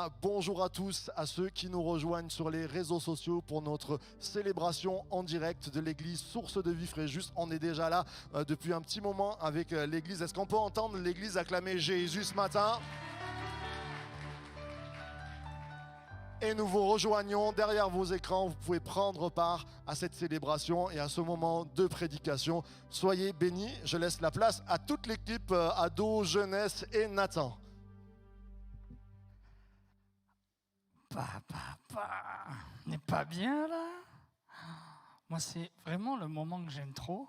là, bonjour à tous, à ceux qui nous rejoignent sur les réseaux sociaux pour notre célébration en direct de l'église Source de Vie Fréjus. On est déjà là depuis un petit moment avec l'église. Est-ce qu'on peut entendre l'église acclamer Jésus ce matin ? Et nous vous rejoignons derrière vos écrans. Vous pouvez prendre part à cette célébration et à ce moment de prédication. Soyez bénis. Je laisse la place à toute l'équipe, ados, jeunesse et Nathan. On n'est pas bien là? Moi, c'est vraiment le moment que j'aime trop,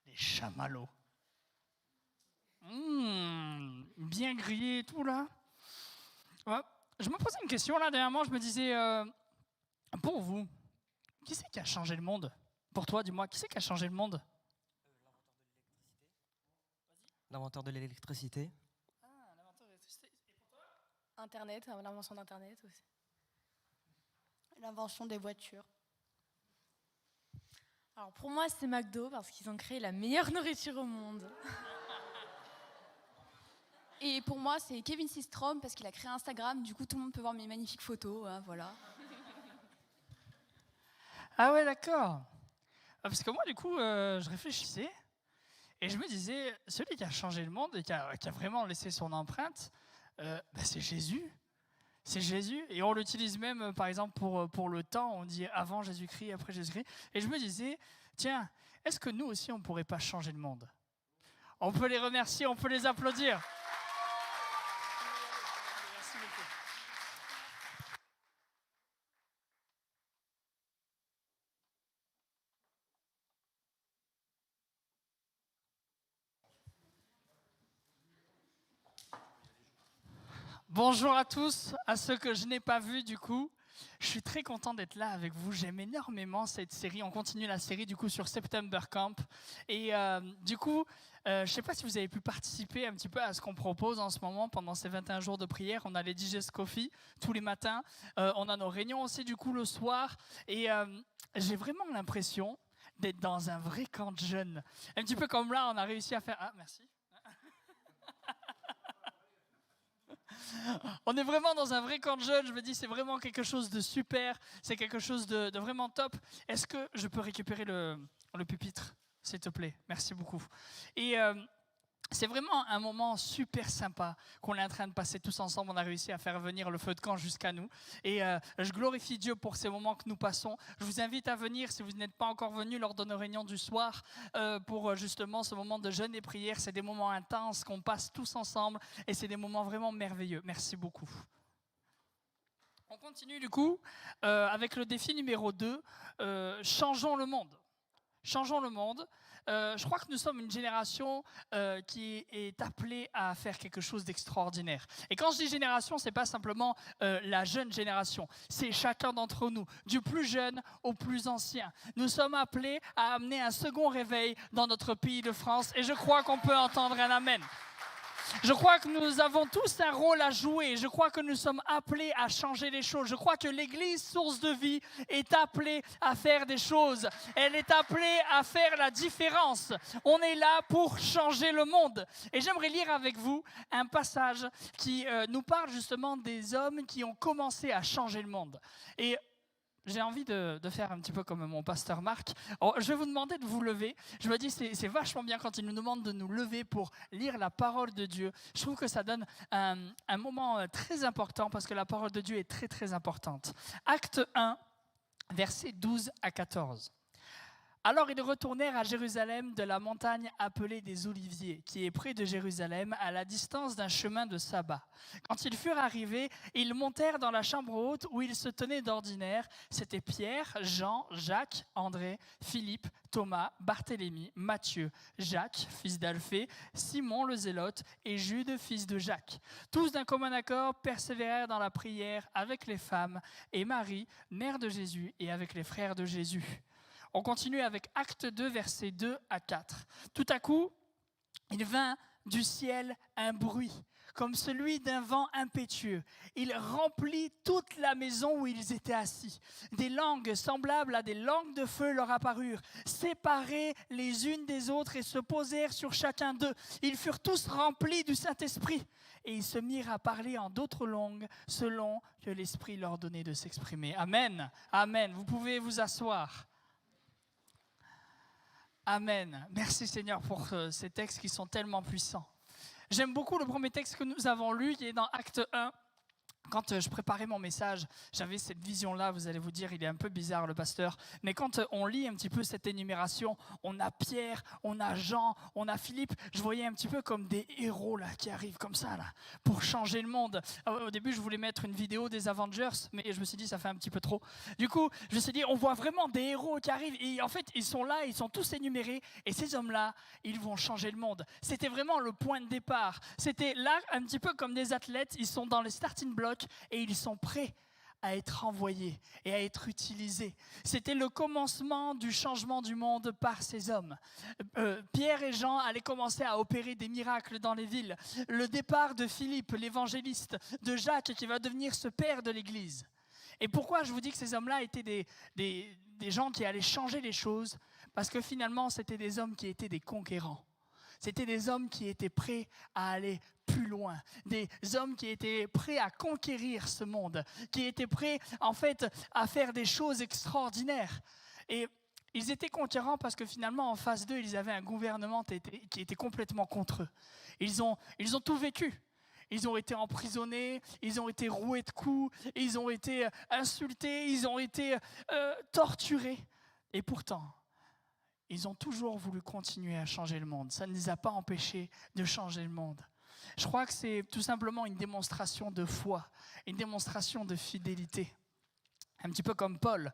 les chamallows. Bien grillés et tout là. Ouais. Je me posais une question là dernièrement, je me disais, pour vous, qui c'est qui a changé le monde? Pour toi, dis-moi, qui c'est qui a changé le monde? L'inventeur de l'électricité. Ah, l'inventeur de l'électricité. Et pour toi? Internet, l'invention d'Internet aussi. L'invention des voitures. Alors pour moi, c'est McDo parce qu'ils ont créé la meilleure nourriture au monde. Et pour moi, c'est Kevin Systrom parce qu'il a créé Instagram. Du coup, tout le monde peut voir mes magnifiques photos. Hein, voilà. Ah ouais, d'accord. Parce que moi, du coup, je réfléchissais et je me disais, celui qui a changé le monde et qui a vraiment laissé son empreinte, c'est Jésus. C'est Jésus. Et on l'utilise même, par exemple, pour le temps. On dit avant Jésus-Christ, après Jésus-Christ. Et je me disais, tiens, est-ce que nous aussi, on ne pourrait pas changer le monde? On peut les remercier, on peut les applaudir. Merci beaucoup. Bonjour à tous, à ceux que je n'ai pas vus du coup. Je suis très content d'être là avec vous. J'aime énormément cette série. On continue la série du coup sur September Camp. Et du coup, je ne sais pas si vous avez pu participer un petit peu à ce qu'on propose en ce moment pendant ces 21 jours de prière. On a les Digest Coffee tous les matins. On a nos réunions aussi du coup le soir. Et j'ai vraiment l'impression d'être dans un vrai camp de jeunes. Un petit peu comme là, on a réussi à faire... Ah, merci. On est vraiment dans un vrai camp de jeunes. Je me dis, c'est vraiment quelque chose de super. C'est quelque chose de vraiment top. Est-ce que je peux récupérer le pupitre, s'il te plaît? Merci beaucoup. Et c'est vraiment un moment super sympa qu'on est en train de passer tous ensemble. On a réussi à faire venir le feu de camp jusqu'à nous. Et je glorifie Dieu pour ces moments que nous passons. Je vous invite à venir, si vous n'êtes pas encore venus lors de nos réunions du soir, pour justement ce moment de jeûne et prière. C'est des moments intenses qu'on passe tous ensemble et c'est des moments vraiment merveilleux. Merci beaucoup. On continue du coup avec le défi numéro 2, changeons le monde. Changeons le monde. Je crois que nous sommes une génération qui est appelée à faire quelque chose d'extraordinaire. Et quand je dis génération, ce n'est pas simplement la jeune génération. C'est chacun d'entre nous, du plus jeune au plus ancien. Nous sommes appelés à amener un second réveil dans notre pays de France. Et je crois qu'on peut entendre un amen. Je crois que nous avons tous un rôle à jouer. Je crois que nous sommes appelés à changer les choses. Je crois que l'Église Source de Vie est appelée à faire des choses. Elle est appelée à faire la différence. On est là pour changer le monde. Et j'aimerais lire avec vous un passage qui nous parle justement des hommes qui ont commencé à changer le monde. Et j'ai envie de faire un petit peu comme mon pasteur Marc. Alors, je vais vous demander de vous lever. Je me dis c'est vachement bien quand il nous demande de nous lever pour lire la parole de Dieu. Je trouve que ça donne un moment très important parce que la parole de Dieu est très très importante. Acte 1, versets 12 à 14. Alors ils retournèrent à Jérusalem de la montagne appelée des Oliviers, qui est près de Jérusalem, à la distance d'un chemin de sabbat. Quand ils furent arrivés, ils montèrent dans la chambre haute où ils se tenaient d'ordinaire. C'étaient Pierre, Jean, Jacques, André, Philippe, Thomas, Barthélemy, Matthieu, Jacques, fils d'Alphée, Simon le Zélote et Jude, fils de Jacques. Tous d'un commun accord persévérèrent dans la prière avec les femmes et Marie, mère de Jésus, et avec les frères de Jésus. On continue avec Acte 2, versets 2 à 4. Tout à coup, il vint du ciel un bruit, comme celui d'un vent impétueux. Il remplit toute la maison où ils étaient assis. Des langues semblables à des langues de feu leur apparurent, séparées les unes des autres et se posèrent sur chacun d'eux. Ils furent tous remplis du Saint-Esprit et ils se mirent à parler en d'autres langues selon que l'Esprit leur donnait de s'exprimer. Amen. Amen. Vous pouvez vous asseoir. Amen. Merci Seigneur pour ces textes qui sont tellement puissants. J'aime beaucoup le premier texte que nous avons lu, qui est dans Acte 1. Quand je préparais mon message, j'avais cette vision-là, vous allez vous dire, il est un peu bizarre le pasteur, mais quand on lit un petit peu cette énumération, on a Pierre, on a Jean, on a Philippe, je voyais un petit peu comme des héros là, qui arrivent comme ça, là, pour changer le monde. Au début, je voulais mettre une vidéo des Avengers, mais je me suis dit, ça fait un petit peu trop. Du coup, je me suis dit, on voit vraiment des héros qui arrivent, et en fait, ils sont là, ils sont tous énumérés, et ces hommes-là, ils vont changer le monde. C'était vraiment le point de départ. C'était là, un petit peu comme des athlètes, ils sont dans les starting blocks, et ils sont prêts à être envoyés et à être utilisés. C'était le commencement du changement du monde par ces hommes. Pierre et Jean allaient commencer à opérer des miracles dans les villes. Le départ de Philippe, l'évangéliste, de Jacques, qui va devenir ce père de l'Église. Et pourquoi je vous dis que ces hommes-là étaient des gens qui allaient changer les choses? Parce que finalement, c'était des hommes qui étaient des conquérants. C'était des hommes qui étaient prêts à aller plus loin, des hommes qui étaient prêts à conquérir ce monde, qui étaient prêts en fait à faire des choses extraordinaires. Et ils étaient conquérants parce que finalement en face d'eux, ils avaient un gouvernement qui était complètement contre eux. Ils ont tout vécu. Ils ont été emprisonnés, ils ont été roués de coups, ils ont été insultés, ils ont été torturés. Et pourtant, ils ont toujours voulu continuer à changer le monde. Ça ne les a pas empêchés de changer le monde. Je crois que c'est tout simplement une démonstration de foi, une démonstration de fidélité. Un petit peu comme Paul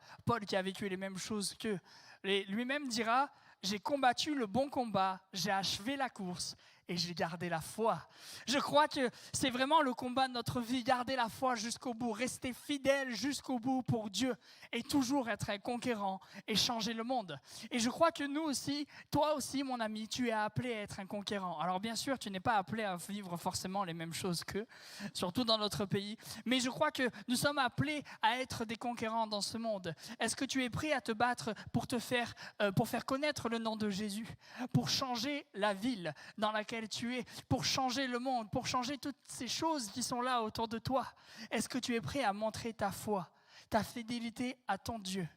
qui a vécu les mêmes choses qu'eux. Lui-même dira, j'ai combattu le bon combat, j'ai achevé la course et j'ai gardé la foi. Je crois que c'est vraiment le combat de notre vie, garder la foi jusqu'au bout, rester fidèle jusqu'au bout pour Dieu et toujours être un conquérant et changer le monde. Et je crois que nous aussi, toi aussi mon ami, tu es appelé à être un conquérant. Alors bien sûr, tu n'es pas appelé à vivre forcément les mêmes choses qu'eux, surtout dans notre pays, mais je crois que nous sommes appelés à être des conquérants dans ce monde. Est-ce que tu es prêt à te battre pour faire connaître le nom de Jésus, pour changer la ville dans laquelle tu es, pour changer le monde, pour changer toutes ces choses qui sont là autour de toi? Est-ce que tu es prêt à montrer ta foi, ta fidélité à ton Dieu?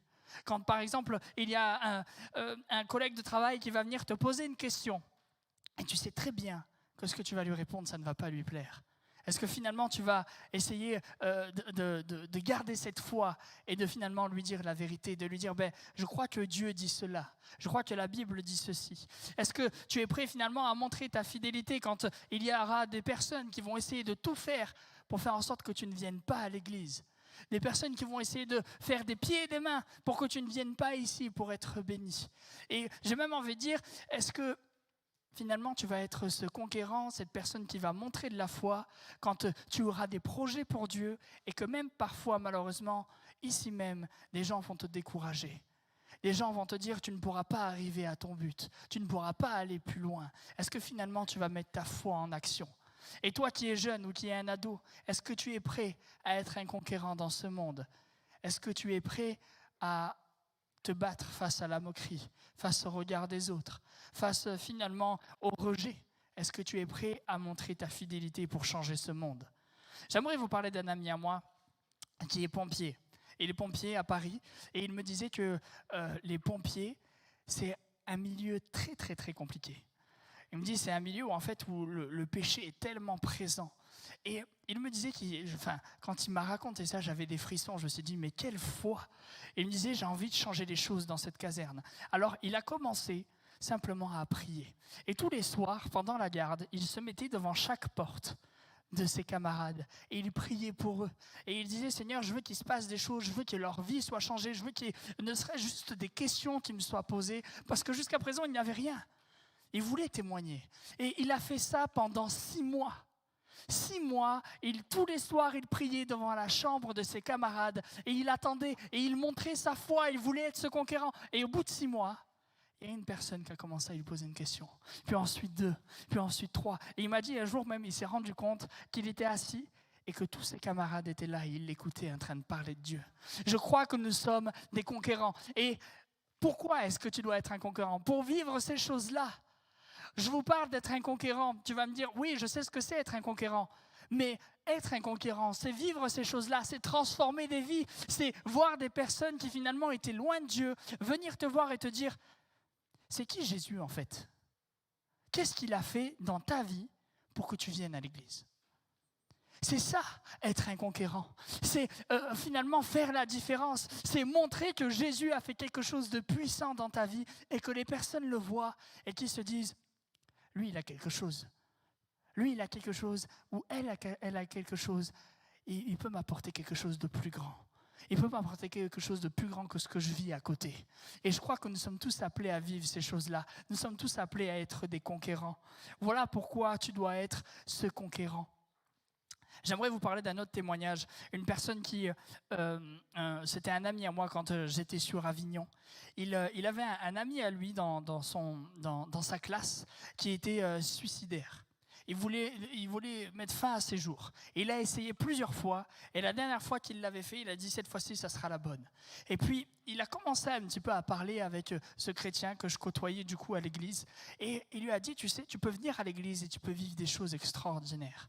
Quand par exemple, il y a un collègue de travail qui va venir te poser une question et tu sais très bien que ce que tu vas lui répondre, ça ne va pas lui plaire. Est-ce que finalement tu vas essayer de garder cette foi et de finalement lui dire la vérité, de lui dire je crois que Dieu dit cela, je crois que la Bible dit ceci. Est-ce que tu es prêt finalement à montrer ta fidélité quand il y aura des personnes qui vont essayer de tout faire pour faire en sorte que tu ne viennes pas à l'église? Des personnes qui vont essayer de faire des pieds et des mains pour que tu ne viennes pas ici pour être béni. Et j'ai même envie de dire, est-ce que finalement, tu vas être ce conquérant, cette personne qui va montrer de la foi quand tu auras des projets pour Dieu et que même parfois, malheureusement, ici même, des gens vont te décourager. Les gens vont te dire, tu ne pourras pas arriver à ton but, tu ne pourras pas aller plus loin. Est-ce que finalement, tu vas mettre ta foi en action? Et toi qui es jeune ou qui es un ado, est-ce que tu es prêt à être un conquérant dans ce monde? Est-ce que tu es prêt à te battre face à la moquerie, face au regard des autres, face finalement au rejet? Est-ce que tu es prêt à montrer ta fidélité pour changer ce monde? J'aimerais vous parler d'un ami à moi qui est pompier. Il est pompier à Paris et il me disait que les pompiers, c'est un milieu très très très compliqué. Il me dit c'est un milieu où, en fait, où le péché est tellement présent. Et il me disait, quand il m'a raconté ça, j'avais des frissons. Je me suis dit, mais quelle foi! Et il me disait, j'ai envie de changer les choses dans cette caserne. Alors, il a commencé simplement à prier. Et tous les soirs, pendant la garde, il se mettait devant chaque porte de ses camarades et il priait pour eux. Et il disait, Seigneur, je veux qu'il se passe des choses, je veux que leur vie soit changée, je veux qu'il ne serait juste des questions qui me soient posées, parce que jusqu'à présent, il n'y avait rien. Il voulait témoigner. Et il a fait ça pendant 6 mois. 6 mois, tous les soirs, il priait devant la chambre de ses camarades et il attendait et il montrait sa foi, il voulait être ce conquérant. Et au bout de 6 mois, il y a une personne qui a commencé à lui poser une question. Puis ensuite 2, puis ensuite 3. Et il m'a dit un jour même, il s'est rendu compte qu'il était assis et que tous ses camarades étaient là et ils l'écoutaient en train de parler de Dieu. Je crois que nous sommes des conquérants. Et pourquoi est-ce que tu dois être un conquérant? Pour vivre ces choses-là. Je vous parle d'être un conquérant. Tu vas me dire, oui, je sais ce que c'est être un conquérant. Mais être un conquérant, c'est vivre ces choses-là, c'est transformer des vies, c'est voir des personnes qui finalement étaient loin de Dieu, venir te voir et te dire, c'est qui Jésus en fait? Qu'est-ce qu'il a fait dans ta vie pour que tu viennes à l'église? C'est ça, être un conquérant. C'est finalement faire la différence. C'est montrer que Jésus a fait quelque chose de puissant dans ta vie et que les personnes le voient et qu'ils se disent, lui, il a quelque chose. Lui, il a quelque chose, ou elle a quelque chose. Et il peut m'apporter quelque chose de plus grand. Il peut m'apporter quelque chose de plus grand que ce que je vis à côté. Et je crois que nous sommes tous appelés à vivre ces choses-là. Nous sommes tous appelés à être des conquérants. Voilà pourquoi tu dois être ce conquérant. J'aimerais vous parler d'un autre témoignage. Une personne qui, c'était un ami à moi quand j'étais sur Avignon. Il avait un ami à lui dans sa classe qui était suicidaire. Il voulait mettre fin à ses jours. Et il a essayé plusieurs fois. Et la dernière fois qu'il l'avait fait, il a dit, cette fois-ci, ça sera la bonne. Et puis, il a commencé un petit peu à parler avec ce chrétien que je côtoyais du coup à l'église. Et il lui a dit, tu sais, tu peux venir à l'église et tu peux vivre des choses extraordinaires.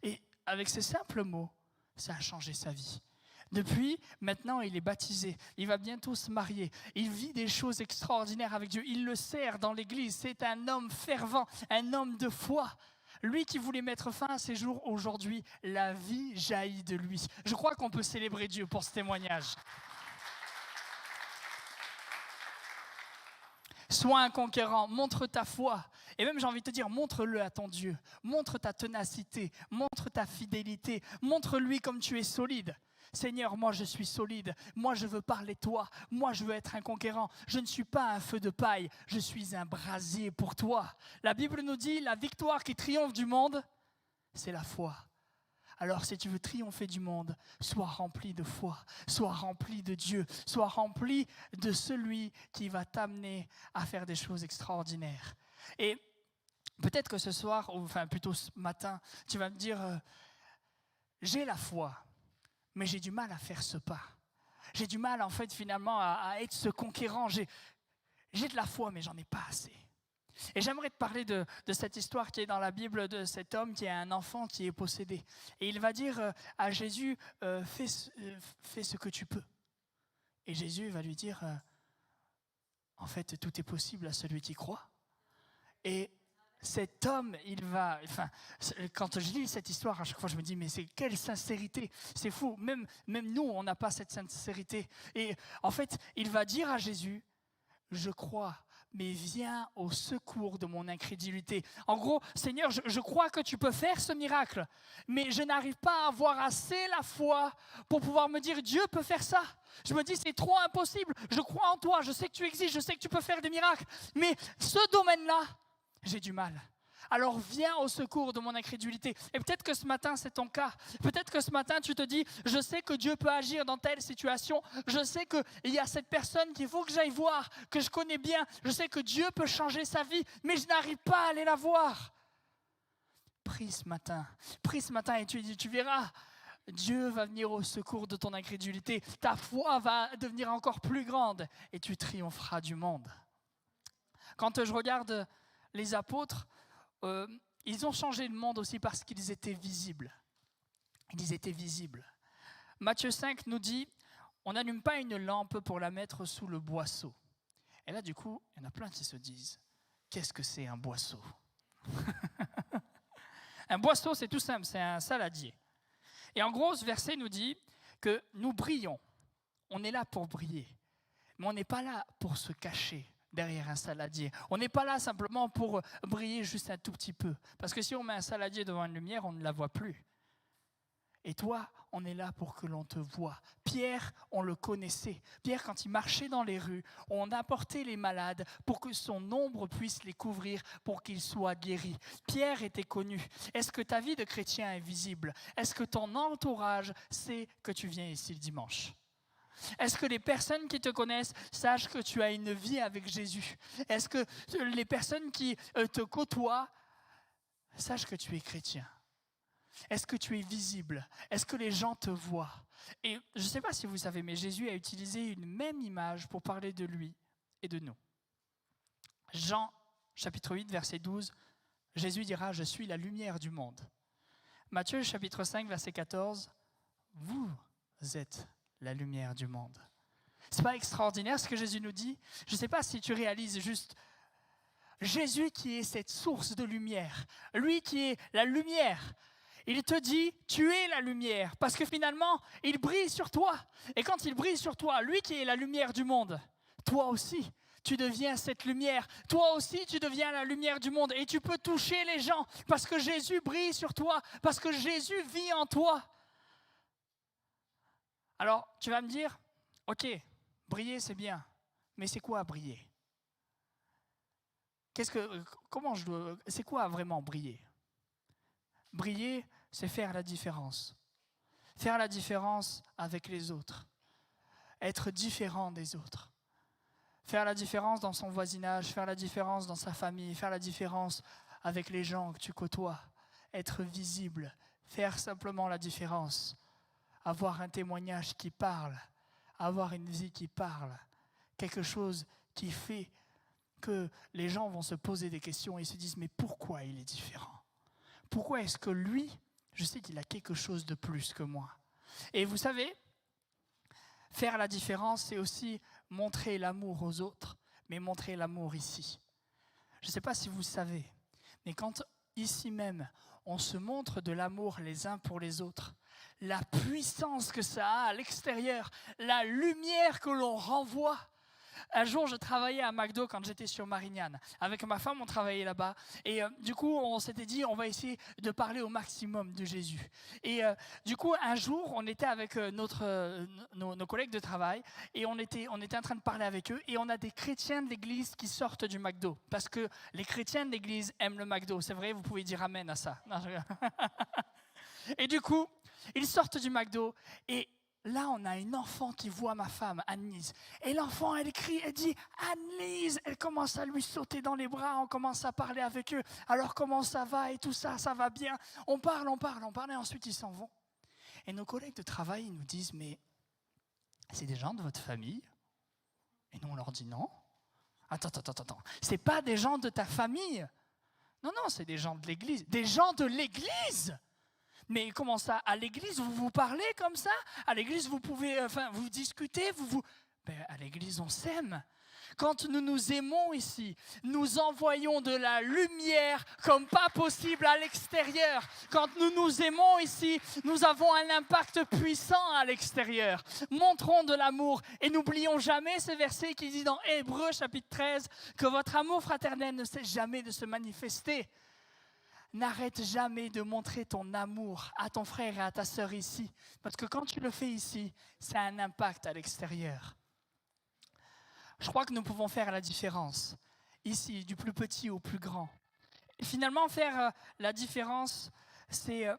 Et avec ces simples mots, ça a changé sa vie. Depuis, maintenant, il est baptisé. Il va bientôt se marier. Il vit des choses extraordinaires avec Dieu. Il le sert dans l'église. C'est un homme fervent, un homme de foi. Lui qui voulait mettre fin à ses jours, aujourd'hui, la vie jaillit de lui. Je crois qu'on peut célébrer Dieu pour ce témoignage. Sois un conquérant, montre ta foi. Et même, j'ai envie de te dire, montre-le à ton Dieu. Montre ta ténacité, montre ta fidélité. Montre-lui comme tu es solide. Seigneur, moi je suis solide, moi je veux parler toi, moi je veux être un conquérant. Je ne suis pas un feu de paille, je suis un brasier pour toi. La Bible nous dit, la victoire qui triomphe du monde, c'est la foi. Alors si tu veux triompher du monde, sois rempli de foi, sois rempli de Dieu, sois rempli de celui qui va t'amener à faire des choses extraordinaires. Et peut-être que ce soir, ou enfin plutôt ce matin, tu vas me dire, j'ai la foi. Mais j'ai du mal à faire ce pas. J'ai du mal, en fait, finalement, à être ce conquérant. J'ai de la foi, mais j'en ai pas assez. Et j'aimerais te parler de cette histoire qui est dans la Bible de cet homme qui a un enfant qui est possédé. Et il va dire à Jésus, fais ce que tu peux. Et Jésus va lui dire, en fait, tout est possible à celui qui croit. Et cet homme, quand je lis cette histoire, à chaque fois je me dis, mais c'est quelle sincérité, c'est fou, même nous, on n'a pas cette sincérité. Et en fait, il va dire à Jésus, je crois, mais viens au secours de mon incrédulité. En gros, Seigneur, je crois que tu peux faire ce miracle, mais je n'arrive pas à avoir assez la foi pour pouvoir me dire, Dieu peut faire ça. Je me dis, c'est trop impossible, je crois en toi, je sais que tu existes, je sais que tu peux faire des miracles, mais ce domaine-là, j'ai du mal. Alors viens au secours de mon incrédulité. Et peut-être que ce matin, c'est ton cas. Peut-être que ce matin, tu te dis, je sais que Dieu peut agir dans telle situation. Je sais qu'il y a cette personne qu'il faut que j'aille voir, que je connais bien. Je sais que Dieu peut changer sa vie, mais je n'arrive pas à aller la voir. Prie ce matin et tu verras, Dieu va venir au secours de ton incrédulité. Ta foi va devenir encore plus grande et tu triompheras du monde. Quand je regarde les apôtres, ils ont changé le monde aussi parce qu'ils étaient visibles. Ils étaient visibles. Matthieu 5 nous dit, on n'allume pas une lampe pour la mettre sous le boisseau. Et là, du coup, il y en a plein qui se disent, qu'est-ce que c'est un boisseau? Un boisseau, c'est tout simple, c'est un saladier. Et en gros, ce verset nous dit que nous brillons. On est là pour briller, mais on n'est pas là pour se cacher derrière un saladier. On n'est pas là simplement pour briller juste un tout petit peu. Parce que si on met un saladier devant une lumière, on ne la voit plus. Et toi, on est là pour que l'on te voie. Pierre, on le connaissait. Pierre, quand il marchait dans les rues, on apportait les malades pour que son ombre puisse les couvrir, pour qu'ils soient guéris. Pierre était connu. Est-ce que ta vie de chrétien est visible? Est-ce que ton entourage sait que tu viens ici le dimanche? Est-ce que les personnes qui te connaissent sachent que tu as une vie avec Jésus? Est-ce que les personnes qui te côtoient sachent que tu es chrétien? Est-ce que tu es visible? Est-ce que les gens te voient? Et je ne sais pas si vous savez, mais Jésus a utilisé une même image pour parler de lui et de nous. Jean, chapitre 8, verset 12, Jésus dira « Je suis la lumière du monde ». Matthieu, chapitre 5, verset 14, « Vous êtes la lumière du monde ». C'est pas extraordinaire ce que Jésus nous dit? Je ne sais pas si tu réalises juste Jésus qui est cette source de lumière, lui qui est la lumière. Il te dit, tu es la lumière, parce que finalement, il brille sur toi. Et quand il brille sur toi, lui qui est la lumière du monde, toi aussi, tu deviens cette lumière. Toi aussi, tu deviens la lumière du monde. Et tu peux toucher les gens, parce que Jésus brille sur toi, parce que Jésus vit en toi. Alors, tu vas me dire, ok, briller c'est bien, mais c'est quoi briller? C'est quoi vraiment briller? Briller, c'est faire la différence. Faire la différence avec les autres. Être différent des autres. Faire la différence dans son voisinage, faire la différence dans sa famille, faire la différence avec les gens que tu côtoies. Être visible, faire simplement la différence. Avoir un témoignage qui parle, avoir une vie qui parle. Quelque chose qui fait que les gens vont se poser des questions et se disent « mais pourquoi il est différent ? Pourquoi est-ce que lui, je sais qu'il a quelque chose de plus que moi ?» Et vous savez, faire la différence, c'est aussi montrer l'amour aux autres, mais montrer l'amour ici. Je ne sais pas si vous savez, mais quand ici même, on se montre de l'amour les uns pour les autres, la puissance que ça a à l'extérieur, la lumière que l'on renvoie. Un jour, je travaillais à McDo quand j'étais sur Marignane. Avec ma femme, on travaillait là-bas. Et du coup, on s'était dit, on va essayer de parler au maximum de Jésus. Et du coup, un jour, on était avec nos collègues de travail et on était en train de parler avec eux. Et on a des chrétiens de l'église qui sortent du McDo. Parce que les chrétiens de l'église aiment le McDo. C'est vrai, vous pouvez dire amen à ça. Non, et du coup, ils sortent du McDo et là, on a une enfant qui voit ma femme, Anne-Lise. Et l'enfant, elle crie, elle dit « Anne-Lise !» Elle commence à lui sauter dans les bras, on commence à parler avec eux. Alors, comment ça va et tout ça, ça va bien. On parle, et ensuite ils s'en vont. Et nos collègues de travail, ils nous disent « Mais c'est des gens de votre famille ?» Et nous, on leur dit « Non. » Attends. C'est pas des gens de ta famille. Non, c'est des gens de l'église. Des gens de l'église ? Mais comment ça? À l'église, vous vous parlez comme ça? À l'église, vous pouvez, vous discutez, Ben, à l'église, on s'aime. Quand nous nous aimons ici, nous envoyons de la lumière comme pas possible à l'extérieur. Quand nous nous aimons ici, nous avons un impact puissant à l'extérieur. Montrons de l'amour et n'oublions jamais ce verset qui dit dans Hébreux chapitre 13 que votre amour fraternel ne cesse jamais de se manifester. N'arrête jamais de montrer ton amour à ton frère et à ta sœur ici. Parce que quand tu le fais ici, ça a un impact à l'extérieur. Je crois que nous pouvons faire la différence. Ici, du plus petit au plus grand. Et finalement, faire la différence, c'est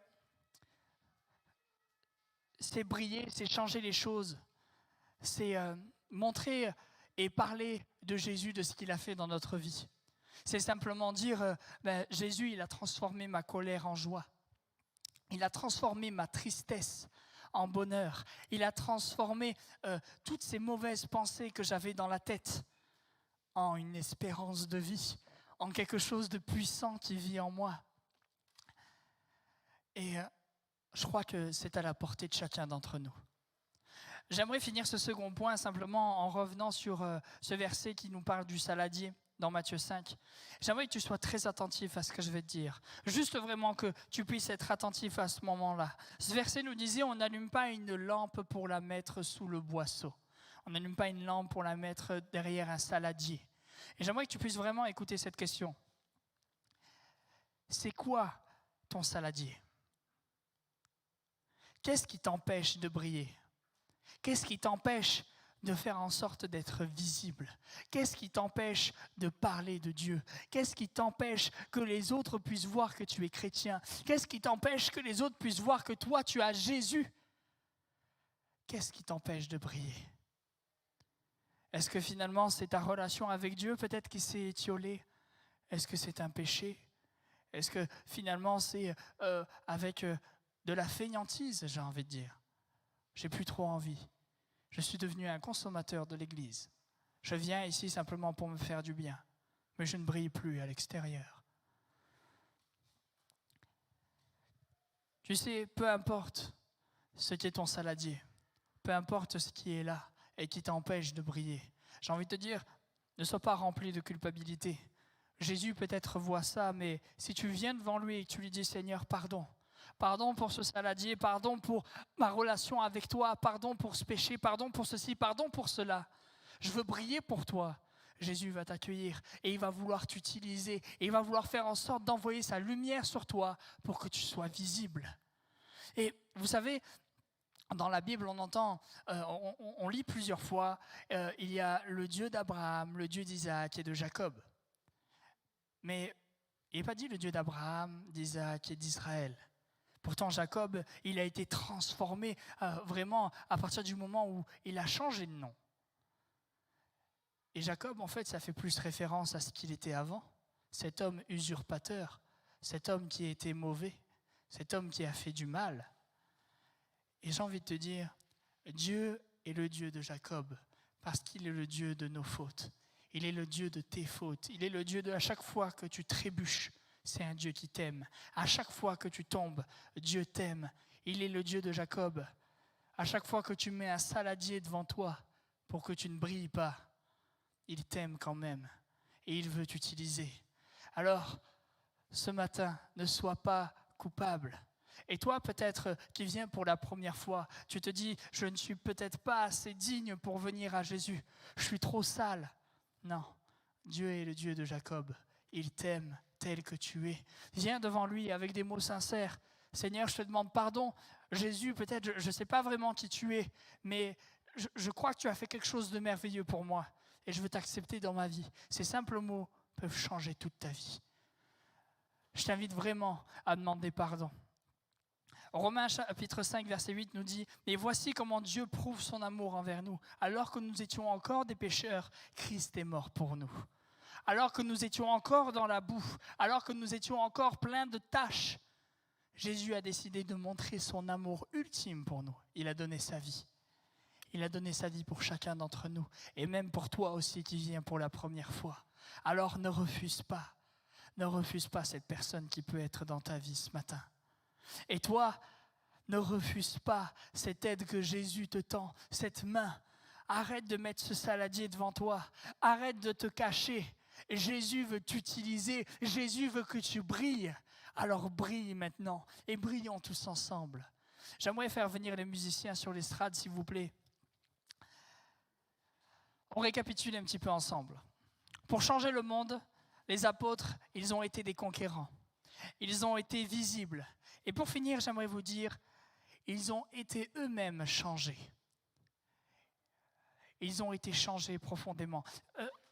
briller, c'est changer les choses. C'est montrer et parler de Jésus, de ce qu'il a fait dans notre vie. C'est simplement dire, Jésus, il a transformé ma colère en joie. Il a transformé ma tristesse en bonheur. Il a transformé toutes ces mauvaises pensées que j'avais dans la tête en une espérance de vie, en quelque chose de puissant qui vit en moi. Et je crois que c'est à la portée de chacun d'entre nous. J'aimerais finir ce second point simplement en revenant sur ce verset qui nous parle du saladier. Dans Matthieu 5. J'aimerais que tu sois très attentif à ce que je vais te dire. Juste vraiment que tu puisses être attentif à ce moment-là. Ce verset nous disait, on n'allume pas une lampe pour la mettre sous le boisseau. On n'allume pas une lampe pour la mettre derrière un saladier. Et j'aimerais que tu puisses vraiment écouter cette question. C'est quoi ton saladier? Qu'est-ce qui t'empêche de briller? Qu'est-ce qui t'empêche de faire en sorte d'être visible? Qu'est-ce qui t'empêche de parler de Dieu? Qu'est-ce qui t'empêche que les autres puissent voir que tu es chrétien? Qu'est-ce qui t'empêche que les autres puissent voir que toi, tu as Jésus? Qu'est-ce qui t'empêche de briller? Est-ce que finalement c'est ta relation avec Dieu peut-être qui s'est étiolée? Est-ce que c'est un péché? Est-ce que finalement c'est avec de la fainéantise, j'ai envie de dire? J'ai plus trop envie. Je suis devenu un consommateur de l'Église. Je viens ici simplement pour me faire du bien, mais je ne brille plus à l'extérieur. Tu sais, peu importe ce qui est ton saladier, peu importe ce qui est là et qui t'empêche de briller, j'ai envie de te dire, ne sois pas rempli de culpabilité. Jésus peut-être voit ça, mais si tu viens devant lui et que tu lui dis « Seigneur, pardon », pardon pour ce saladier, pardon pour ma relation avec toi, pardon pour ce péché, pardon pour ceci, pardon pour cela. Je veux briller pour toi. Jésus va t'accueillir et il va vouloir t'utiliser et il va vouloir faire en sorte d'envoyer sa lumière sur toi pour que tu sois visible. Et vous savez, dans la Bible, on entend, on lit plusieurs fois, il y a le Dieu d'Abraham, le Dieu d'Isaac et de Jacob. Mais il n'est pas dit le Dieu d'Abraham, d'Isaac et d'Israël. Pourtant, Jacob, il a été transformé vraiment à partir du moment où il a changé de nom. Et Jacob, en fait, ça fait plus référence à ce qu'il était avant. Cet homme usurpateur, cet homme qui était mauvais, cet homme qui a fait du mal. Et j'ai envie de te dire, Dieu est le Dieu de Jacob parce qu'il est le Dieu de nos fautes. Il est le Dieu de tes fautes. Il est le Dieu de à chaque fois que tu trébuches. C'est un Dieu qui t'aime. À chaque fois que tu tombes, Dieu t'aime. Il est le Dieu de Jacob. À chaque fois que tu mets un saladier devant toi pour que tu ne brilles pas, il t'aime quand même et il veut t'utiliser. Alors, ce matin, ne sois pas coupable. Et toi, peut-être, qui viens pour la première fois, tu te dis, je ne suis peut-être pas assez digne pour venir à Jésus. Je suis trop sale. Non, Dieu est le Dieu de Jacob. Il t'aime tel que tu es. Viens devant lui avec des mots sincères. Seigneur, je te demande pardon. Jésus, peut-être, je ne sais pas vraiment qui tu es, mais je crois que tu as fait quelque chose de merveilleux pour moi. Et je veux t'accepter dans ma vie. Ces simples mots peuvent changer toute ta vie. Je t'invite vraiment à demander pardon. Romains chapitre 5, verset 8 nous dit « Et voici comment Dieu prouve son amour envers nous. Alors que nous étions encore des pécheurs, Christ est mort pour nous. Alors que nous étions encore dans la boue, alors que nous étions encore pleins de taches, Jésus a décidé de montrer son amour ultime pour nous. Il a donné sa vie. Il a donné sa vie pour chacun d'entre nous, et même pour toi aussi qui viens pour la première fois. Alors ne refuse pas cette personne qui peut être dans ta vie ce matin. Et toi, ne refuse pas cette aide que Jésus te tend, cette main. Arrête de mettre ce saladier devant toi, arrête de te cacher. Jésus veut t'utiliser, Jésus veut que tu brilles. Alors brille maintenant, et brillons tous ensemble. J'aimerais faire venir les musiciens sur l'estrade, s'il vous plaît. On récapitule un petit peu ensemble. Pour changer le monde, les apôtres, ils ont été des conquérants. Ils ont été visibles. Et pour finir, j'aimerais vous dire, ils ont été eux-mêmes changés. Ils ont été changés profondément.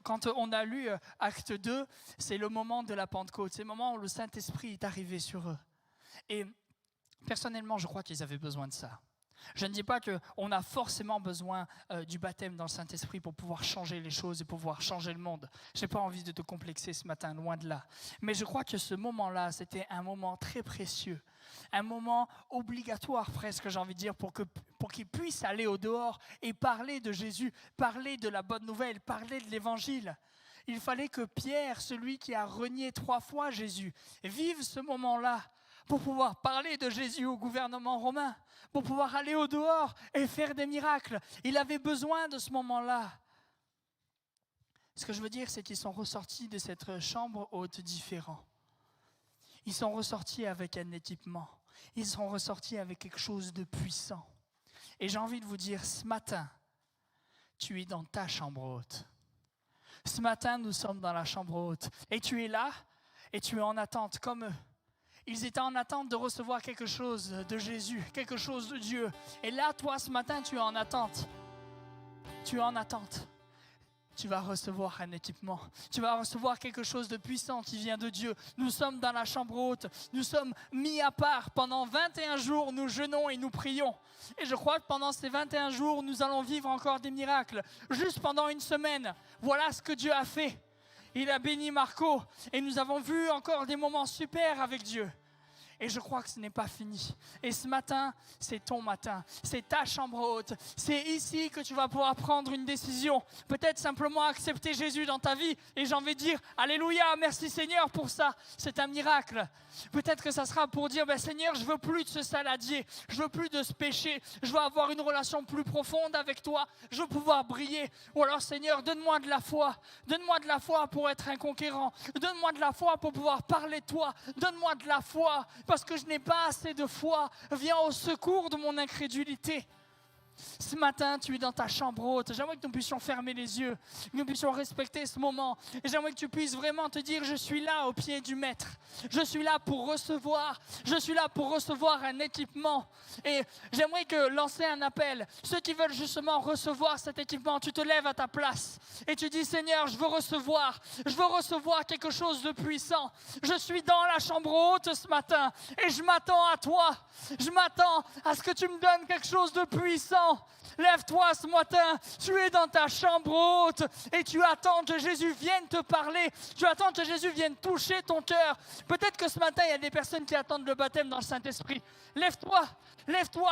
Quand on a lu Acte 2, c'est le moment de la Pentecôte. C'est le moment où le Saint-Esprit est arrivé sur eux. Et personnellement, je crois qu'ils avaient besoin de ça. Je ne dis pas qu'on a forcément besoin du baptême dans le Saint-Esprit pour pouvoir changer les choses et pouvoir changer le monde. Je n'ai pas envie de te complexer ce matin, loin de là. Mais je crois que ce moment-là, c'était un moment très précieux. Un moment obligatoire presque, j'ai envie de dire, pour qu'ils puissent aller au dehors et parler de Jésus, parler de la bonne nouvelle, parler de l'Évangile. Il fallait que Pierre, celui qui a renié 3 fois Jésus, vive ce moment-là pour pouvoir parler de Jésus au gouvernement romain, pour pouvoir aller au dehors et faire des miracles. Il avait besoin de ce moment-là. Ce que je veux dire, c'est qu'ils sont ressortis de cette chambre haute différents. Ils sont ressortis avec un équipement. Ils sont ressortis avec quelque chose de puissant. Et j'ai envie de vous dire, ce matin, tu es dans ta chambre haute. Ce matin, nous sommes dans la chambre haute. Et tu es là, et tu es en attente comme eux. Ils étaient en attente de recevoir quelque chose de Jésus, quelque chose de Dieu. Et là, toi, ce matin, tu es en attente. Tu es en attente. tu vas recevoir un équipement. Tu vas recevoir quelque chose de puissant qui vient de Dieu. Nous sommes dans la chambre haute. Nous sommes mis à part. Pendant 21 jours, nous jeûnons et nous prions. Et je crois que pendant ces 21 jours, nous allons vivre encore des miracles. Juste pendant une semaine, voilà ce que Dieu a fait. Il a béni Marco. Et nous avons vu encore des moments super avec Dieu. Et je crois que ce n'est pas fini. Et ce matin, c'est ton matin. C'est ta chambre haute. C'est ici que tu vas pouvoir prendre une décision. Peut-être simplement accepter Jésus dans ta vie. Et j'ai envie de dire, alléluia, merci Seigneur pour ça. C'est un miracle. Peut-être que ça sera pour dire, Seigneur, je veux plus de ce saladier. Je veux plus de ce péché. Je veux avoir une relation plus profonde avec toi. Je veux pouvoir briller. Ou alors, Seigneur, donne-moi de la foi. Donne-moi de la foi pour être un conquérant. Donne-moi de la foi pour pouvoir parler de toi. Donne-moi de la foi parce que je n'ai pas assez de foi. Viens au secours de mon incrédulité. Ce matin, tu es dans ta chambre haute. J'aimerais que nous puissions fermer les yeux, que nous puissions respecter ce moment. Et j'aimerais que tu puisses vraiment te dire, je suis là au pied du Maître. Je suis là pour recevoir. Je suis là pour recevoir un équipement. Et j'aimerais que lancer un appel. Ceux qui veulent justement recevoir cet équipement, tu te lèves à ta place et tu dis, Seigneur, je veux recevoir quelque chose de puissant. Je suis dans la chambre haute ce matin et je m'attends à toi. Je m'attends à ce que tu me donnes quelque chose de puissant. Lève-toi ce matin, tu es dans ta chambre haute et tu attends que Jésus vienne te parler, tu attends que Jésus vienne toucher ton cœur. Peut-être que ce matin, il y a des personnes qui attendent le baptême dans le Saint-Esprit. Lève-toi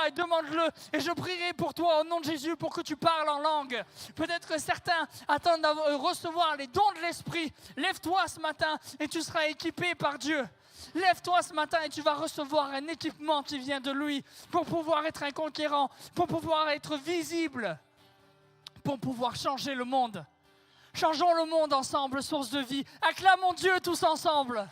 et demande-le et je prierai pour toi au nom de Jésus pour que tu parles en langue. Peut-être que certains attendent de recevoir les dons de l'Esprit. Lève-toi ce matin et tu seras équipé par Dieu. Lève-toi ce matin et tu vas recevoir un équipement qui vient de lui pour pouvoir être un conquérant, pour pouvoir être visible, pour pouvoir changer le monde. Changeons le monde ensemble, source de vie. Acclamons Dieu tous ensemble.